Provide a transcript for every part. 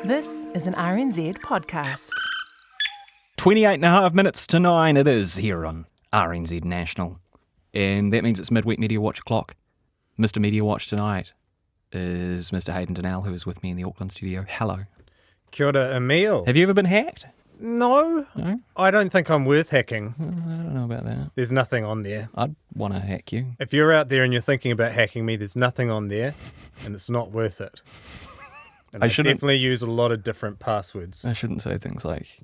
This is an RNZ podcast. 28 and a half minutes to 9 it is here on RNZ National. And that means it's Midweek Media Watch o'clock. Mr. Media Watch tonight is Mr. Hayden Donnell, who is with me in the Auckland studio. Hello. Kia ora, Emil. Have you ever been hacked? No, I don't think I'm worth hacking. I don't know about that. There's nothing on there. I'd want to hack you. If you're out there and you're thinking about hacking me, there's nothing on there, and it's not worth it. And I definitely use a lot of different passwords. I shouldn't say things like,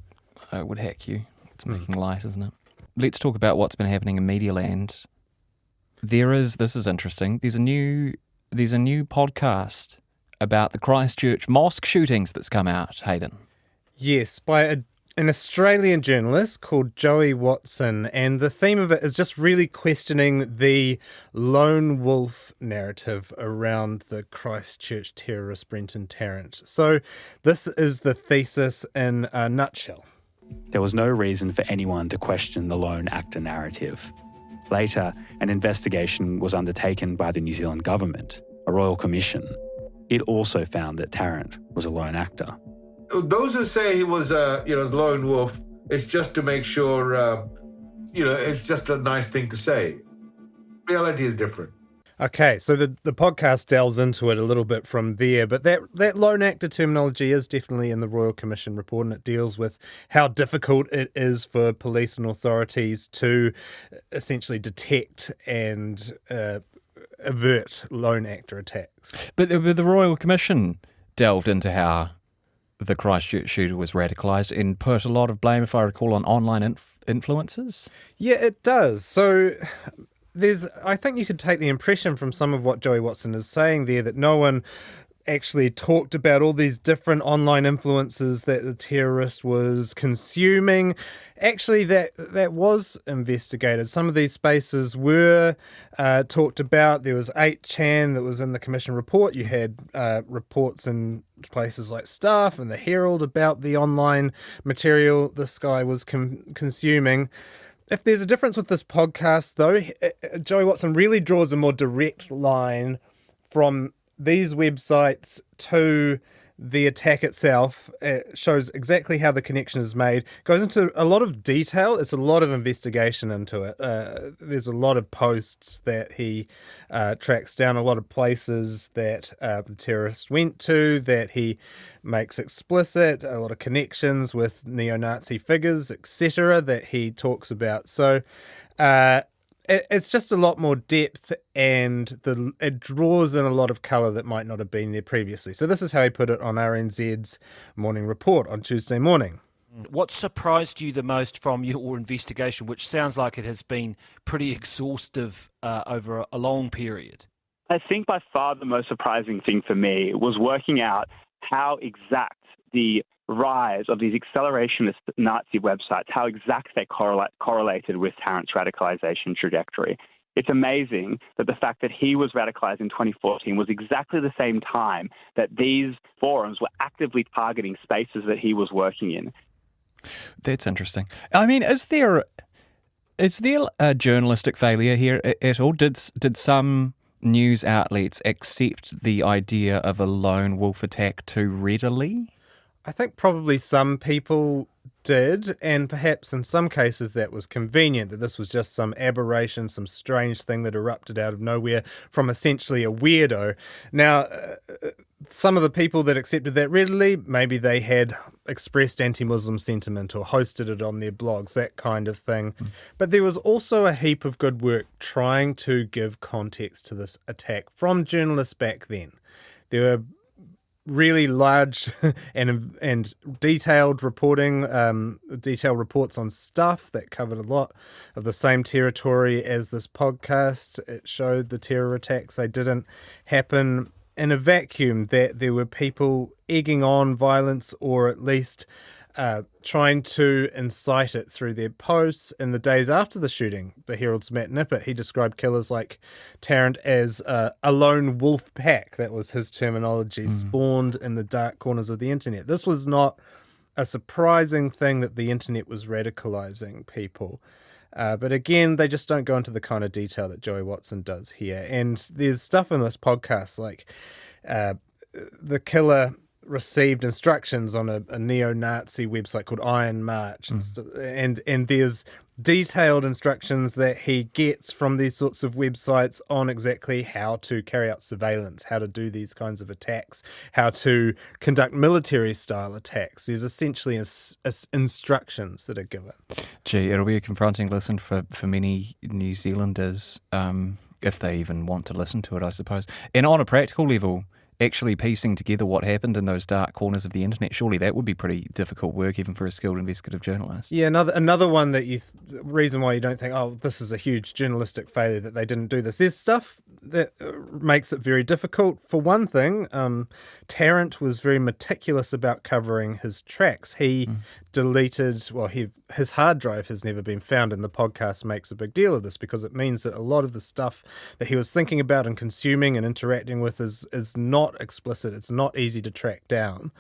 I would hack you. It's making light, isn't it? Let's talk about what's been happening in Media Land. This is interesting, there's a new podcast about the Christchurch mosque shootings that's come out, Hayden. Yes, by an Australian journalist called Joey Watson, and the theme of it is just really questioning the lone wolf narrative around the Christchurch terrorist Brenton Tarrant. So this is the thesis in a nutshell. There was no reason for anyone to question the lone actor narrative. Later, an investigation was undertaken by the New Zealand government, a royal commission. It also found that Tarrant was a lone actor. Those who say he was a lone wolf, it's just to make sure, it's just a nice thing to say. Reality is different. Okay, so the podcast delves into it a little bit from there, but that lone actor terminology is definitely in the Royal Commission report, and it deals with how difficult it is for police and authorities to essentially detect and avert lone actor attacks. But the Royal Commission delved into how the Christchurch shooter was radicalised and put a lot of blame, if I recall, on online influencers. Yeah, it does. So I think you could take the impression from some of what Joey Watson is saying there that no one actually talked about all these different online influences that the terrorist was consuming. Actually, that was investigated. Some of these spaces were talked about. There was 8chan that was in the Commission report. You had reports in places like Staff and the Herald about the online material this guy was consuming. If there's a difference with this podcast, though, Joey Watson really draws a more direct line from these websites to the attack itself. It shows exactly how the connection is made. Goes into a lot of detail. It's a lot of investigation into it. There's a lot of posts that he tracks down, a lot of places that the terrorist went to that he makes explicit, a lot of connections with neo-Nazi figures, etc. that he talks about. So it's just a lot more depth, and it draws in a lot of colour that might not have been there previously. So this is how he put it on RNZ's morning report on Tuesday morning. What surprised you the most from your investigation, which sounds like it has been pretty exhaustive over a long period? I think by far the most surprising thing for me was working out how exact the rise of these accelerationist Nazi websites, how exact they correlated with Tarrant's radicalization trajectory. It's amazing that the fact that he was radicalized in 2014 was exactly the same time that these forums were actively targeting spaces that he was working in. That's interesting. I mean, is there a journalistic failure here at all? Did some news outlets accept the idea of a lone wolf attack too readily? I think probably some people did, and perhaps in some cases that was convenient, that this was just some aberration, some strange thing that erupted out of nowhere from essentially a weirdo. Now, some of the people that accepted that readily, maybe they had expressed anti-Muslim sentiment or hosted it on their blogs, that kind of thing. But there was also a heap of good work trying to give context to this attack from journalists back then. There were really large and detailed reporting, detailed reports on Stuff that covered a lot of the same territory as this podcast. It showed the terror attacks. They didn't happen in a vacuum, that there were people egging on violence, or at least trying to incite it through their posts. In the days after the shooting, the Herald's Matt Nippert, he described killers like Tarrant as a lone wolf pack. That was his terminology, spawned in the dark corners of the internet. This was not a surprising thing that the internet was radicalizing people. But again, they just don't go into the kind of detail that Joey Watson does here. And there's stuff in this podcast like the killer received instructions on a neo-Nazi website called Iron March, and there's detailed instructions that he gets from these sorts of websites on exactly how to carry out surveillance, how to do these kinds of attacks, how to conduct military-style attacks. There's essentially instructions that are given. Gee, it'll be a confronting listen for many New Zealanders, if they even want to listen to it, I suppose. And on a practical level, actually piecing together what happened in those dark corners of the internet, surely that would be pretty difficult work even for a skilled investigative journalist. Yeah, another one that reason why you don't think, oh, this is a huge journalistic failure that they didn't do this. There's stuff that makes it very difficult. For one thing, Tarrant was very meticulous about covering his tracks. He deleted, his hard drive has never been found, and the podcast makes a big deal of this because it means that a lot of the stuff that he was thinking about and consuming and interacting with is not explicit. It's not easy to track down.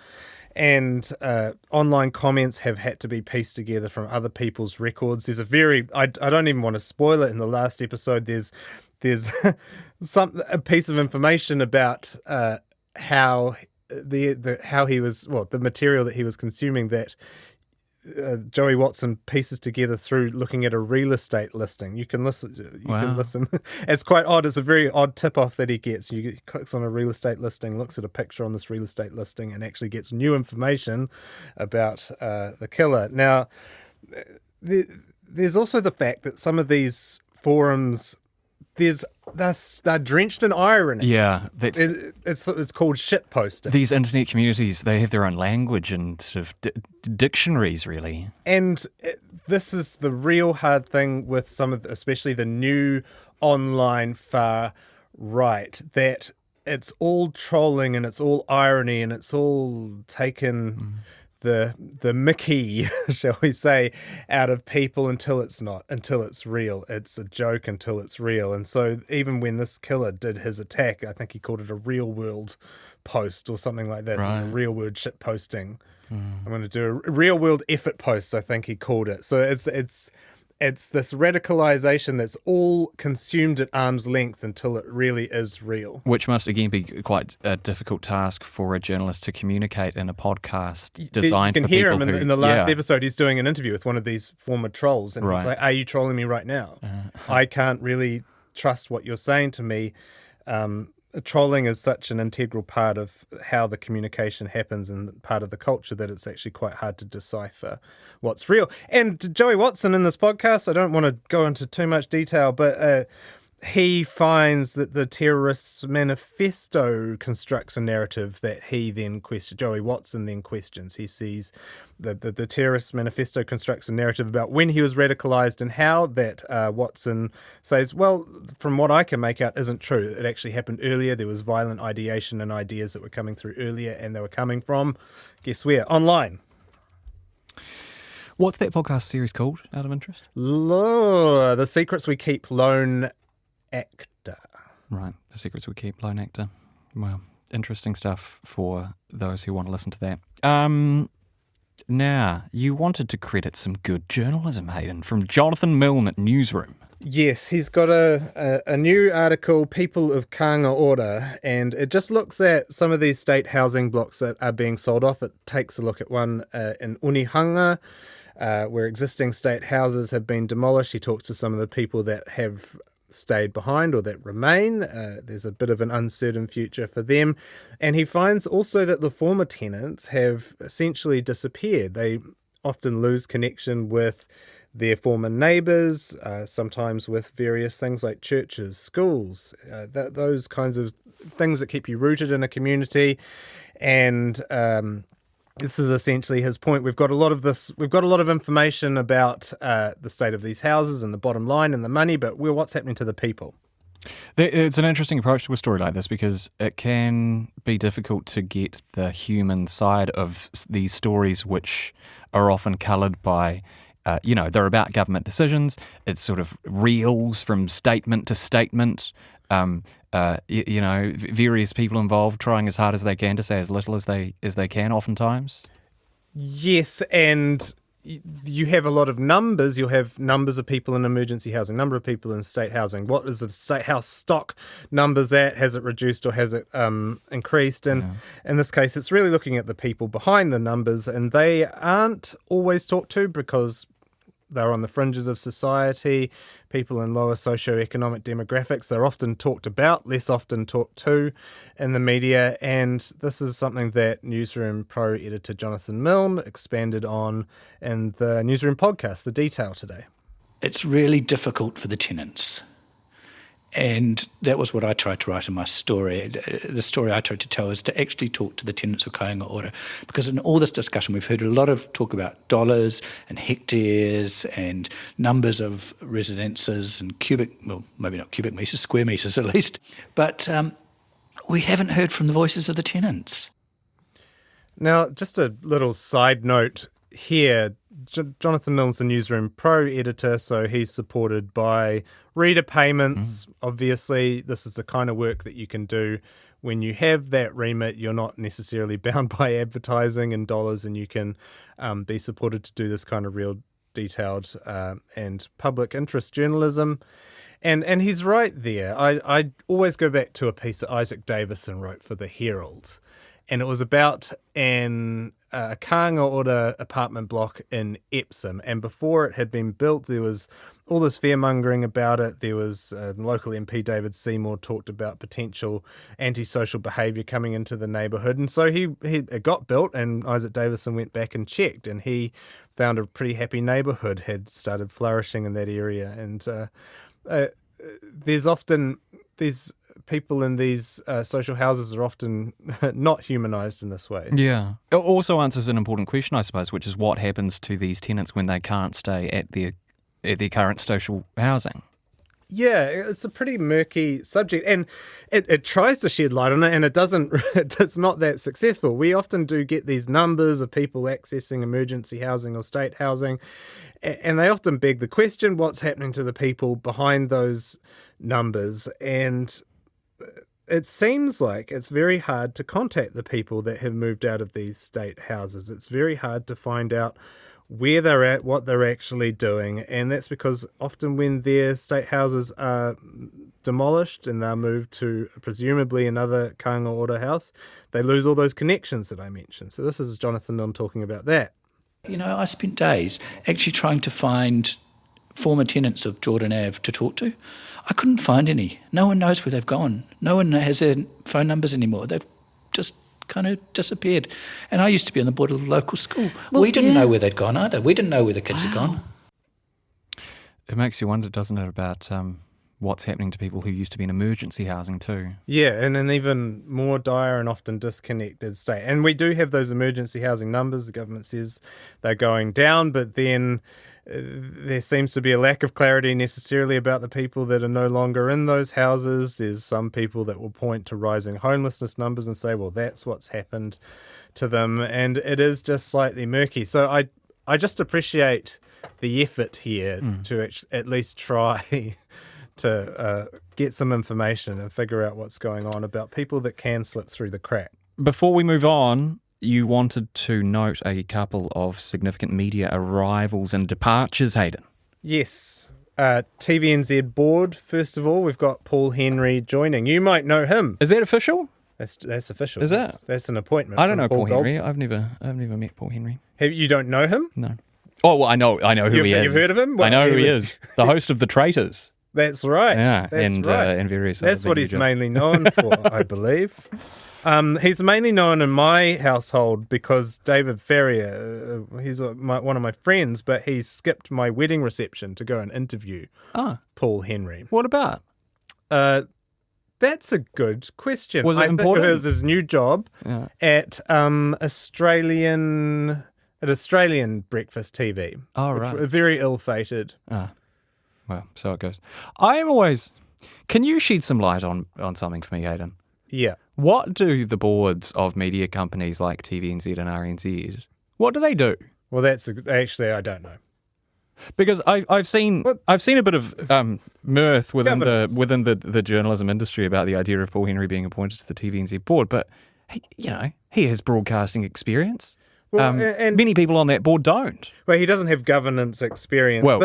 And online comments have had to be pieced together from other people's records. There's I don't even want to spoil it. In the last episode, there's a piece of information about how he was, the material that he was consuming that Joey Watson pieces together through looking at a real estate listing. You can listen. Can listen. It's quite odd. It's a very odd tip-off that he gets. He clicks on a real estate listing, looks at a picture on this real estate listing, and actually gets new information about the killer. Now, there's also the fact that some of these forums, they're drenched in irony. Yeah, it's called shit posting. These internet communities, they have their own language and sort of dictionaries, really. And this is the real hard thing with some of, especially the new online far right, that it's all trolling and it's all irony and it's all taken the Mickey, shall we say, out of people until it's not, until it's real. It's a joke until it's real. And so even when this killer did his attack, I think he called it a real world post or something like that. Right. Real world shit posting. I'm going to do a real world effort post, I think he called it. So it's this radicalization that's all consumed at arm's length until it really is real. Which must, again, be quite a difficult task for a journalist to communicate in a podcast designed for people. You can hear him in the last episode. He's doing an interview with one of these former trolls. And he's like, are you trolling me right now? I can't really trust what you're saying to me. Trolling is such an integral part of how the communication happens and part of the culture that it's actually quite hard to decipher what's real. And Joey Watson in this podcast, I don't want to go into too much detail, but he finds that the Terrorist Manifesto constructs a narrative that he then questions. Joey Watson then questions. He sees the Terrorist Manifesto constructs a narrative about when he was radicalized and how that Watson says, well, from what I can make out, isn't true. It actually happened earlier. There was violent ideation and ideas that were coming through earlier, and they were coming from, guess where? Online. What's that podcast series called, out of interest? The Secrets We Keep Lone Actor. Right, The Secrets We Keep Lone Actor. Well, interesting stuff for those who want to listen to that. Now, you wanted to credit some good journalism, Hayden, from Jonathan Milne at Newsroom. Yes, he's got a new article, People of Kāinga Order, and it just looks at some of these state housing blocks that are being sold off. It takes a look at one in Unihanga, where existing state houses have been demolished. He talks to some of the people that have stayed behind or that remain. There's a bit of an uncertain future for them. And he finds also that the former tenants have essentially disappeared. They often lose connection with their former neighbours, sometimes with various things like churches, schools, those kinds of things that keep you rooted in a community. And this is essentially his point. We've got a lot of information about the state of these houses and the bottom line and the money, but what's happening to the people? It's an interesting approach to a story like this because it can be difficult to get the human side of these stories, which are often coloured by, they're about government decisions. It's sort of reels from statement to statement. Various people involved trying as hard as they can to say as little as they can oftentimes. Yes, and you have a lot of numbers. You'll have numbers of people in emergency housing, number of people in state housing. What is the state house stock numbers at? Has it reduced or has it increased? And in this case, it's really looking at the people behind the numbers, and they aren't always talked to because they're on the fringes of society. People in lower socioeconomic demographics, they're often talked about, less often talked to in the media. And this is something that Newsroom Pro editor Jonathan Milne expanded on in the Newsroom podcast, The Detail, today. It's really difficult for the tenants. And that was what I tried to write in my story. The story I tried to tell is to actually talk to the tenants of Kāinga Ora. Because in all this discussion, we've heard a lot of talk about dollars and hectares and numbers of residences and maybe not cubic metres, square metres at least. But we haven't heard from the voices of the tenants. Now, just a little side note here. Jonathan Milne's the Newsroom Pro editor, so he's supported by reader payments. Obviously, this is the kind of work that you can do when you have that remit. You're not necessarily bound by advertising and dollars, and you can be supported to do this kind of real detailed and public interest journalism. And he's right there. I always go back to a piece that Isaac Davison wrote for the Herald, and it was about a Kāinga Ora apartment block in Epsom. And before it had been built, there was all this fear-mongering about it. There was local MP David Seymour talked about potential antisocial behaviour coming into the neighbourhood. And so it got built, and Isaac Davison went back and checked, and he found a pretty happy neighbourhood had started flourishing in that area. And there's often these people in these social houses are often not humanised in this way. Yeah. It also answers an important question, I suppose, which is what happens to these tenants when they can't stay at their current social housing. Yeah, it's a pretty murky subject, and it tries to shed light on it, and it doesn't. It's not that successful. We often do get these numbers of people accessing emergency housing or state housing, and they often beg the question, what's happening to the people behind those numbers? And it seems like it's very hard to contact the people that have moved out of these state houses. It's very hard to find out where they're at, what they're actually doing, and that's because often when their state houses are demolished and they're moved to presumably another Kāinga Ora house, they lose all those connections that I mentioned. So this is Jonathan Milne talking about that. You know, I spent days actually trying to find former tenants of Jordan Ave to talk to. I couldn't find any. No one knows where they've gone. No one has their phone numbers anymore. They've just kind of disappeared. And I used to be on the board of the local school. Well, we didn't know where they'd gone either. We didn't know where the kids had gone. It makes you wonder, doesn't it, about what's happening to people who used to be in emergency housing too. Yeah, in an even more dire and often disconnected state. And we do have those emergency housing numbers. The government says they're going down, but then there seems to be a lack of clarity necessarily about the people that are no longer in those houses. There's some people that will point to rising homelessness numbers and say, well, that's what's happened to them. And it is just slightly murky. So I just appreciate the effort here to at least try to get some information and figure out what's going on about people that can slip through the crack. Before we move on, you wanted to note a couple of significant media arrivals and departures, Hayden. Yes. TVNZ board, first of all, we've got Paul Henry joining. You might know him. Is that official? That's official. Is that? That's an appointment. I don't know Paul Henry. Goldsmith. I've never met Paul Henry. You don't know him? No. Oh, well, I know who he is. You've heard of him? I know who he is. The host of The Traitors. That's right. Yeah, That's and right. And various. That's what he's mainly known for, I believe. He's mainly known in my household because David Ferrier, he's one of my friends, but he skipped my wedding reception to go and interview Paul Henry. What about? That's a good question. Was it important? It was his new job at Australian breakfast TV. Oh, right. Very ill-fated. Well, so it goes. Can you shed some light on something for me, Hayden? Yeah. What do the boards of media companies like TVNZ and RNZ, what do they do? Well, actually, I don't know. Because I've seen a bit of mirth within the journalism industry about the idea of Paul Henry being appointed to the TVNZ board, but he has broadcasting experience. Well, and many people on that board don't. Well, he doesn't have governance experience. Well-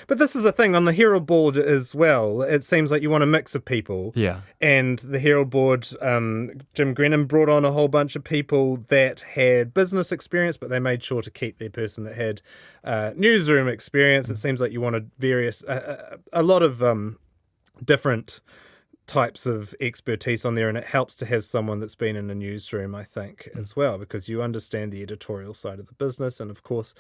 but this is a thing on the Herald board as well. It seems like you want a mix of people. Yeah. And the Herald board, Jim Grennan brought on a whole bunch of people that had business experience, but they made sure to keep their person that had newsroom experience. It seems like you wanted a lot of different types of expertise on there, and it helps to have someone that's been in a newsroom, I think, as well, because you understand the editorial side of the business. And of course,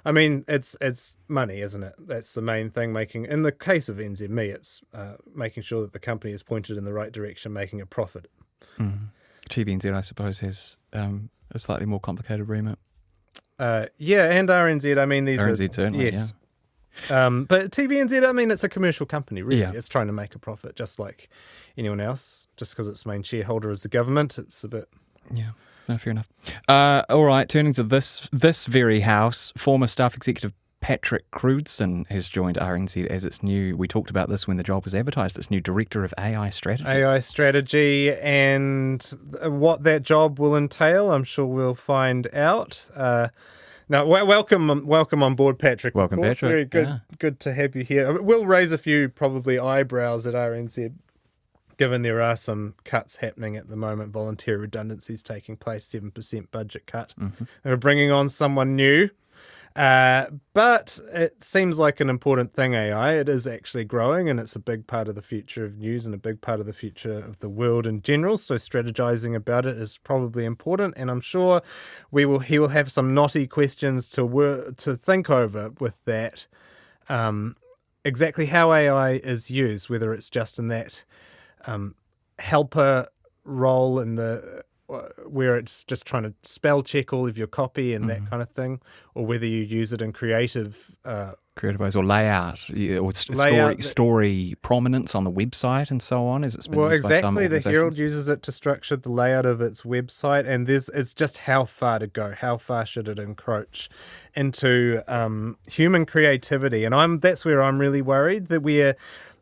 I mean, it's money, isn't it? That's the main thing. In the case of NZME, it's making sure that the company is pointed in the right direction, making a profit. TVNZ, I suppose, has a slightly more complicated remit. Yeah, and RNZ. I mean, these RNZ are certainly, yes. But TVNZ, I mean, it's a commercial company, really. Yeah. It's trying to make a profit, just like anyone else. Just because its main shareholder is the government, it's a bit... Yeah, no, fair enough. All right, turning to this very house, former staff executive Patrick Crudson has joined RNZ as its new, we talked about this when the job was advertised, its new Director of AI Strategy. AI strategy, and what that job will entail, I'm sure we'll find out. No, welcome on board, Patrick. Welcome, Patrick. Very good, Yeah. good to have you here. We'll raise a few probably eyebrows at RNZ, given there are some cuts happening at the moment, voluntary redundancies taking place, 7% budget cut. They're bringing on someone new. But it seems like an important thing, AI. It is actually growing, and it's a big part of the future of news and a big part of the future of the world in general. So strategizing about it is probably important, and I'm sure he will have some knotty questions to think over with that. Exactly how AI is used, whether it's just in that helper role in the where it's just trying to spell check all of your copy and that kind of thing, or whether you use it in creative ways, or layout, or story prominence on the website and so on, as it's been used by some exactly. The Herald organisations. uses it to structure the layout of its website, and it's just how far to go. How far should it encroach into human creativity? And that's where I'm really worried that we're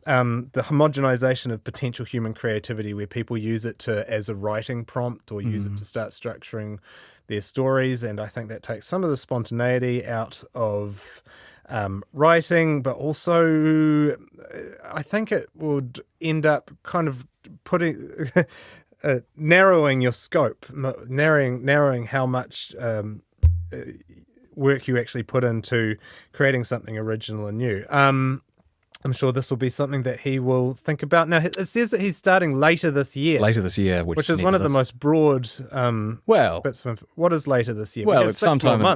the homogenization of potential human creativity, where people use it as a writing prompt or use it to start structuring their stories. And I think that takes some of the spontaneity out of writing, but also I think it would end up kind of putting narrowing your scope, narrowing how much work you actually put into creating something original and new. I'm sure this will be something that he will think about. Now, it says that he's starting later this year. Which is one of the most broad bits of what is later this year? Well, it's sometime. I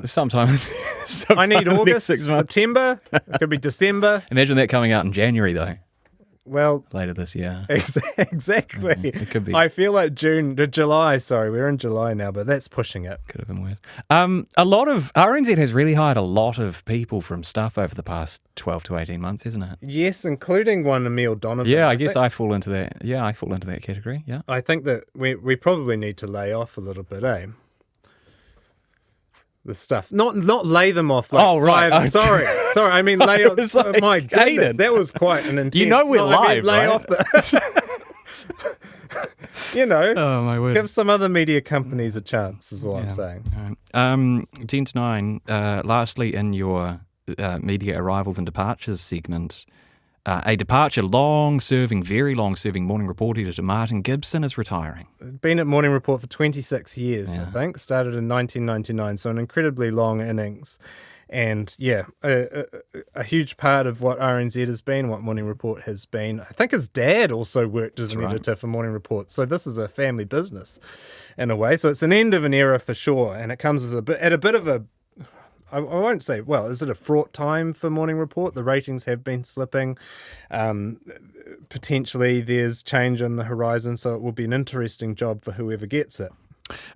need in the next August, 6 months. September. It could be December. Imagine that coming out in January, though. Well, Later this year. exactly. It could be. I feel like July. Sorry, we're in July now, but that's pushing it. Could have been worse. RNZ has really hired a lot of people from stuff over the past 12 to 18 months, isn't it? Yes, including one Emil Donovan. Yeah, I guess I fall into that. Yeah, I fall into that category. Yeah. I think that we probably need to lay off a little bit, the stuff. Not lay them off. Like, oh, right. Sorry. I mean, lay off. was like, my goodness, Hayden. that was quite an intense. You know we're live, lay right? off Oh, my word. give some other media companies a chance, is what I'm saying. All right. 10 to 9, lastly, in your media arrivals and departures segment, a departure, very long-serving morning report editor Martin Gibson is retiring. Been at Morning Report for 26 years, I think. Started in 1999, so an incredibly long innings. And a huge part of what RNZ has been, what Morning Report has been. I think his dad also worked as an editor for Morning Report. So this is a family business in a way. So it's an end of an era for sure. And it comes as a bit of a, I won't say, is it a fraught time for Morning Report? The ratings have been slipping. Potentially there's change on the horizon, so it will be an interesting job for whoever gets it.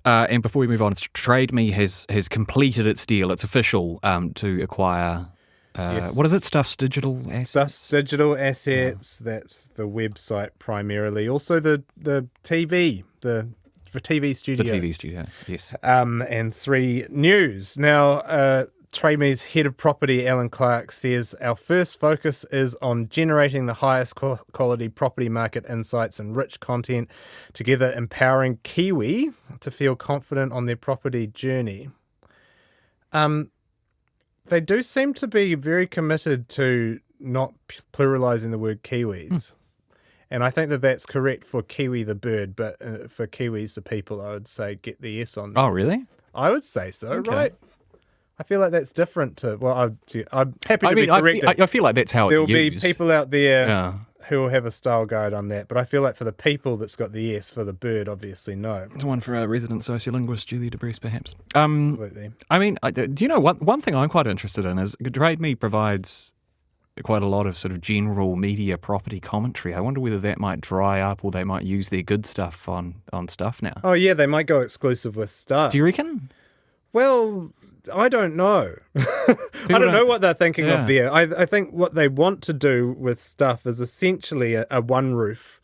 And before we move on, TradeMe has completed its deal. It's official to acquire, what is it, Stuff's digital assets? Stuff's digital assets, that's the website primarily. Also the TV, the TV studio. The TV studio, yes. And 3 News. Now, TradeMe's head of property, Alan Clark, says our first focus is on generating the highest quality property market insights and rich content, together empowering Kiwi to feel confident on their property journey. They do seem to be very committed to not pluralising the word Kiwis. And I think that that's correct for Kiwi the bird, but for Kiwis the people, I would say get the S on there. Oh, really? I would say so, Okay. right? I feel like that's different to, well, I'm happy to be corrected. I feel like that's how it's There'll be used. people out there Yeah. who will have a style guide on that, but I feel like for the people that's got the S, for the bird, obviously no. It's one for our resident sociolinguist, Julia DeBreeze, perhaps. Absolutely. I mean, do you know one thing I'm quite interested in is TradeMe provides quite a lot of sort of general media property commentary. I wonder whether that might dry up or they might use their good stuff on stuff now. Oh yeah, they might go exclusive with stuff. Do you reckon? Well, I don't know. I don't know what they're thinking of there. I think what they want to do with stuff is essentially a one roof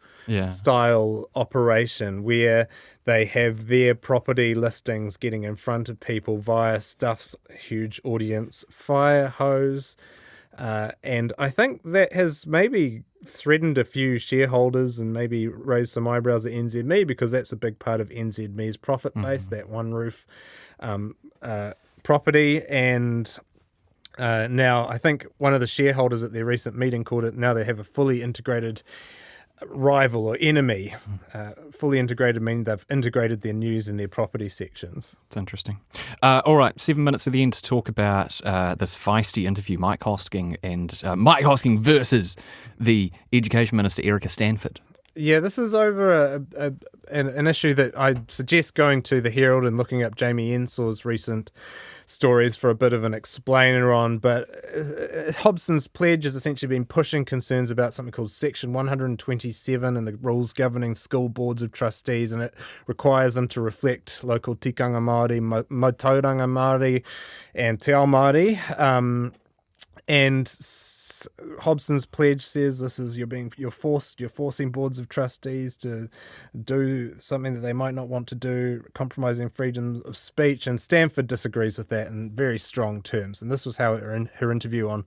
style operation where they have their property listings getting in front of people via Stuff's huge audience fire hose. And I think that has maybe threatened a few shareholders and maybe raised some eyebrows at NZME because that's a big part of NZME's profit base, that one roof property. And now I think one of the shareholders at their recent meeting called it, now they have a fully integrated rival or enemy. Fully integrated meaning they've integrated their news in their property sections. It's interesting. All right, 7 minutes at the end to talk about this feisty interview, Mike Hosking and Mike Hosking versus the Education Minister, Erica Stanford. Yeah, this is over an issue that I suggest going to the Herald and looking up Jamie Ensaw's recent stories for a bit of an explainer on. But Hobson's pledge has essentially been pushing concerns about something called Section 127 and the rules governing school boards of trustees, and it requires them to reflect local tikanga Māori, Mautauranga Māori and Te Ao Māori. And Hobson's pledge says this is you're forcing boards of trustees to do something that they might not want to do, compromising freedom of speech. And Stanford disagrees with that in very strong terms. And this was how her interview on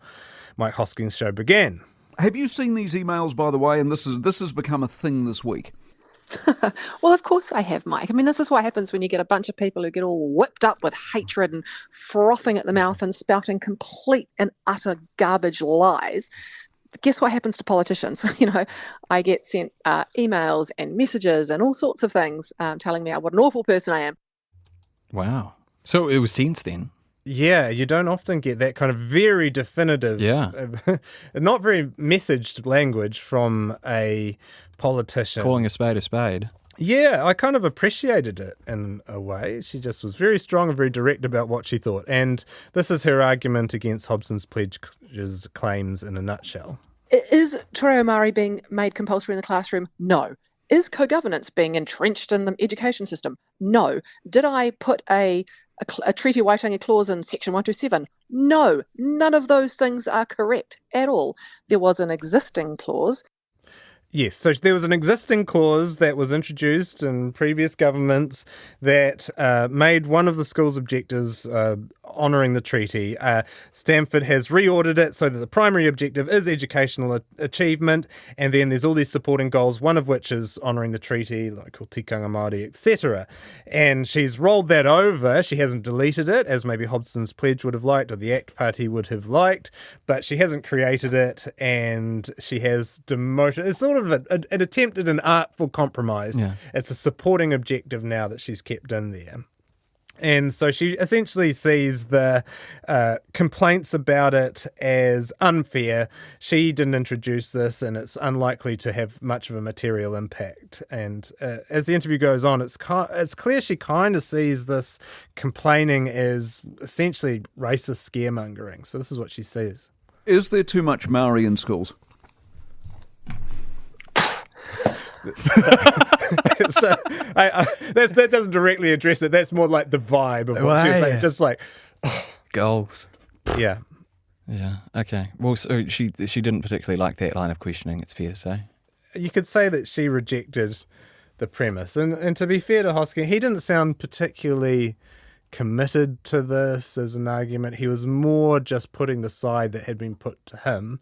Mike Hosking's show began. Have you seen these emails, by the way? And this has become a thing this week. Well, of course I have, Mike. I mean, this is what happens when you get a bunch of people who get all whipped up with hatred and frothing at the mouth and spouting complete and utter garbage lies. Guess what happens to politicians? I get sent emails and messages and all sorts of things telling me what an awful person I am. Wow. So it was tense then. Yeah, you don't often get that kind of very definitive, not very messaged language from a politician. Calling a spade a spade. Yeah, I kind of appreciated it in a way. She just was very strong and very direct about what she thought. And this is her argument against Hobson's pledge's claims in a nutshell. Is Te Reo Māori being made compulsory in the classroom? No. Is co-governance being entrenched in the education system? No. Did I put a Treaty Waitangi clause in Section 127? No, none of those things are correct at all. There was an existing clause. Yes, so there was an existing clause that was introduced in previous governments that made one of the school's objectives honouring the treaty. Stanford has reordered it so that the primary objective is educational achievement, and then there's all these supporting goals, one of which is honouring the treaty, like tikanga Māori, etc. And she's rolled that over. She hasn't deleted it, as maybe Hobson's pledge would have liked, or the ACT Party would have liked, but she hasn't created it, and she has demoted. It's sort of an attempt at an artful compromise. Yeah. It's a supporting objective now that she's kept in there. And so she essentially sees the complaints about it as unfair. She didn't introduce this, and it's unlikely to have much of a material impact. And as the interview goes on, it's clear she kind of sees this complaining as essentially racist scaremongering. So this is what she says. Is there too much Maori in schools? So that doesn't directly address it. That's more like the vibe of what she was saying. Just like goals. Yeah. Yeah. Okay. Well, so she didn't particularly like that line of questioning, it's fair to say. You could say that she rejected the premise. And to be fair to Hosking, he didn't sound particularly committed to this as an argument. He was more just putting the side that had been put to him.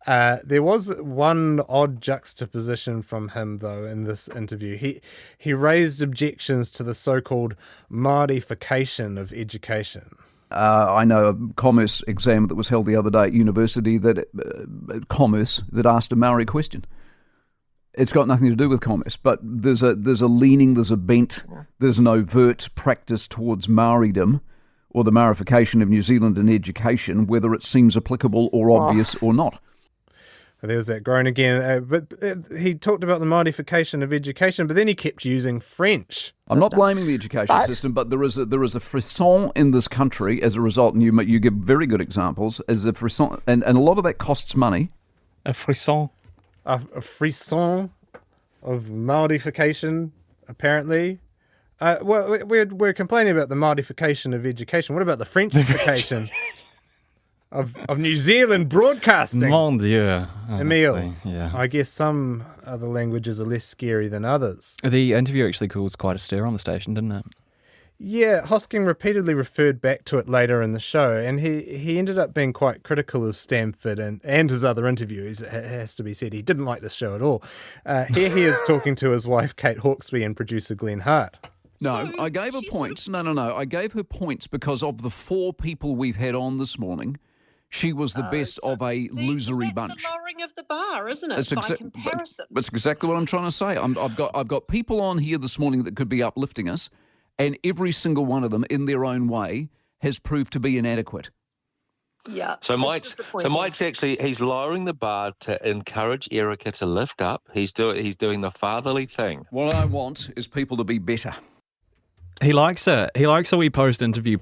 There was one odd juxtaposition from him, though, in this interview. He raised objections to the so-called Māorification of education. I know a commerce exam that was held the other day at university that commerce that asked a Maori question. It's got nothing to do with commerce, but there's a leaning, there's a bent, there's an overt practice towards Maoridom or the Māorification of New Zealand in education, whether it seems applicable or obvious or not. There's that groan again. But he talked about the Māorification of education, but then he kept using French. I'm not blaming the education system, but there is a frisson in this country as a result, and you give very good examples, as a frisson, and a lot of that costs money. A frisson. A frisson of Māorification, apparently. Well, we're complaining about the Māorification of education. What about the Frenchification of New Zealand broadcasting? Mon Dieu. Emile, yeah. I guess some other languages are less scary than others. The interview actually caused quite a stir on the station, didn't it? Yeah, Hosking repeatedly referred back to it later in the show, and he ended up being quite critical of Stamford and his other interviews. It has to be said, he didn't like this show at all. Here he is talking to his wife, Kate Hawkesby, and producer Glenn Hart. No, I gave her points. No. I gave her points because of the 4 people we've had on this morning, she was the best of a losery bunch. That's the lowering of the bar, isn't it? By comparison. That's exactly what I'm trying to say. I've got people on here this morning that could be uplifting us, and every single one of them, in their own way, has proved to be inadequate. Yeah. So Mike's actually, he's lowering the bar to encourage Erica to lift up. He's doing the fatherly thing. What I want is people to be better. He likes it. He likes a wee post-interview,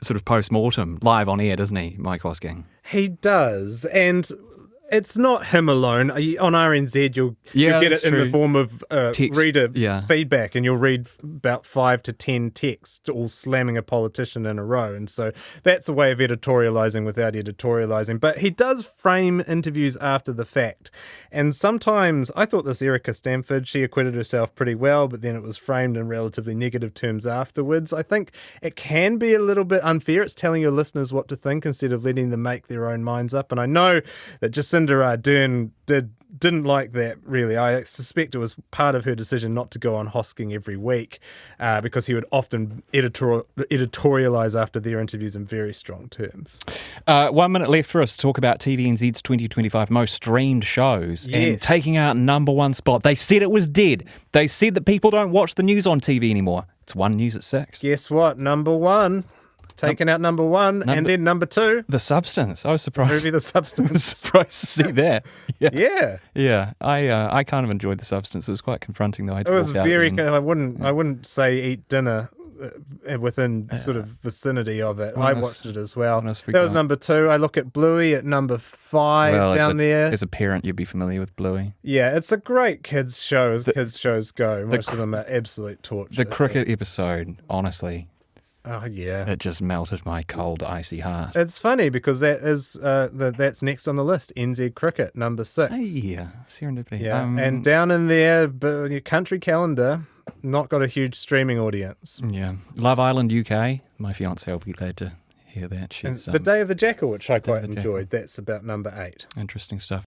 sort of post-mortem, live on air, doesn't he, Mike Hosking? He does, and it's not him alone. On RNZ, you'll get it in the form of reader feedback, and you'll read about 5 to 10 texts all slamming a politician in a row. And so that's a way of editorialising without editorialising. But he does frame interviews after the fact. And sometimes, I thought this Erica Stamford, she acquitted herself pretty well, but then it was framed in relatively negative terms afterwards. I think it can be a little bit unfair. It's telling your listeners what to think instead of letting them make their own minds up. And I know that Jacinda Ardern didn't like that, really. I suspect it was part of her decision not to go on Hosking every week because he would often editorialise after their interviews in very strong terms. 1 minute left for us to talk about TVNZ's 2025 most streamed shows and taking out #1 spot. They said it was dead. They said that people don't watch the news on TV anymore. It's One News at 6. Guess what? #1. Taking out #1 and then #2. The Substance. I was surprised. Movie The Substance. I was surprised to see that. Yeah. I kind of enjoyed The Substance. It was quite confronting, though. It was very. I wouldn't say eat dinner within sort of vicinity of it. I watched it as well. That was #2. I look at Bluey at #5 down there. As a parent, you'd be familiar with Bluey. Yeah, it's a great kids show as kids shows go. Most of them are absolute torture. The cricket episode, honestly. Oh, yeah. It just melted my cold, icy heart. It's funny because that is that's next on the list, NZ Cricket, #6. Hey, serendipity. Yeah, and down in there, your country calendar, not got a huge streaming audience. Yeah. Love Island UK. My fiancée will be glad to hear that. The Day of the Jackal, which I quite enjoyed. That's about #8. Interesting stuff.